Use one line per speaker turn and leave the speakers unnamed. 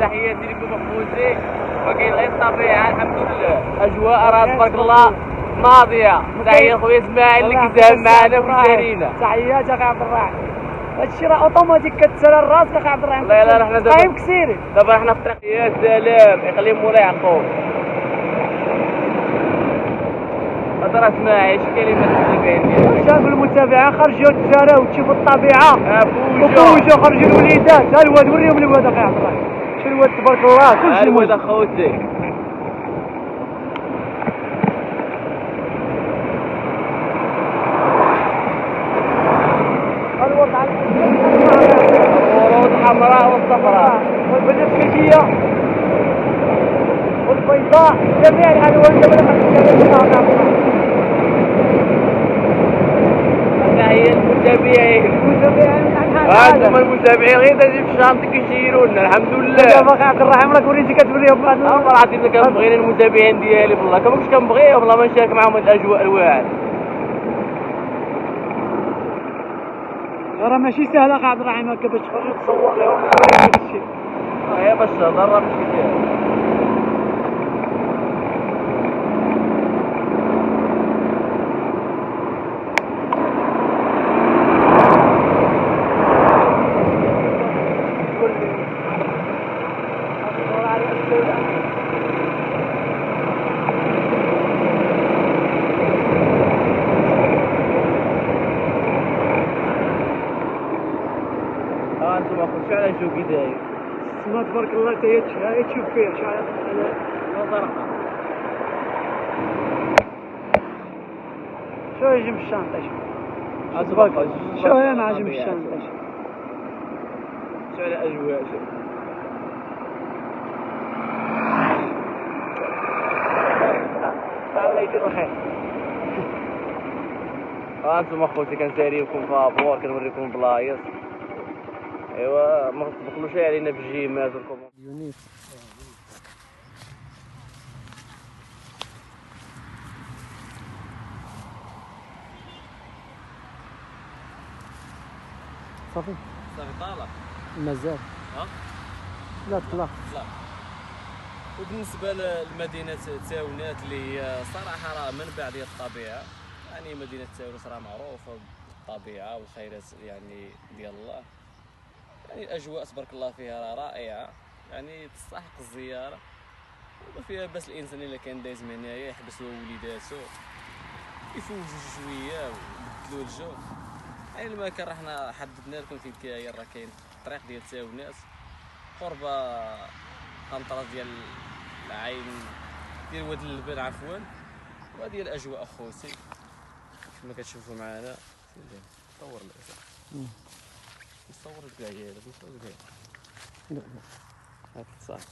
تحياتي لكم اخوتي. وكاين غير الطبيعه الحمد لله، اجواء راه تبارك الله ناضيه. تحيه خويا اسماعيل اللي كيساهم معنا وكيسالينا.
تحياتك اخي عبد الرحيم. هادشي راه اوتوماتيك كتسالى راسك اخي عبد الرحيم.
لا لا حنا
دابا كسيري
دابا حنا في الطريق. يا سلام يخلي مولاي يعقوب. هذا راه اسماعيل شي كلمه المتابعين ديالك.
شاف المتابعين خرجوا تسالاو وتشوفوا الطبيعه.
بوجا
خرجوا الوليدات. ها الواد وريهم الواد اخي عبد الرحيم. شو الواد تبارك الله كلشي
الواد اخوتي. الورود الحمراء والصفراء
والبنفسجيه والبيضاء جميع الالوان.
هي المتابعين. هانتوما المتابعين غير تجي في الشانطي كيشيروا لنا الحمد لله.
دابا اخي عبد الرحيم راك وريتي كتوريهم بعض.
والله العظيم كنبغي المتابعين ديالي والله كما كنت كنبغيهم والله ما نشارك معاهم هاد الاجواء الواعره.
راه ماشي سهل اخي عبد الرحيم هكا باش تخرج تصور لهم هادشي.
يا باش تهضر راه ماشي سهل. انتم اخوتي على شو كي داير.
السما تبارك الله حتى هي تشوف فيها شحال
زرقاء.
شو يجي من الشانطه شو هي مع جنب الشانطه
شو على اجواء شو.
الله يدير الخير.
انتم اخوتي كنساليكم فابور كنوريكم بلايص. ايوا ما تبخلوش علينا بالجيمات والكومون.
صافي
طالع
مازال. لا طلع.
لا. وبالنسبه لمدينه تاونات اللي هي صراحه راه منبع ديال الطبيعه، يعني مدينه تاونات راه معروفه بالطبيعه والخيرات يعني ديال الله. يعني الاجواء تبارك الله فيها راه رائعه، يعني تستحق الزياره. وفيها بس الانسان الا كان دايز من هنايا يحبس هو وليداتو يفوجوا شويه ويبدلوا الجو. يعني المكان راه حنا حددنا لكم فين كاين. راه كاين الطريق ديال تاونات قرب قنطره ديال العين ديال واد اللبن عفوا. وهذه الاجواء اخوتي كما كتشوفوا معنا. صور الاسم نصور لك كاع هذا نصور لك هذا صافي.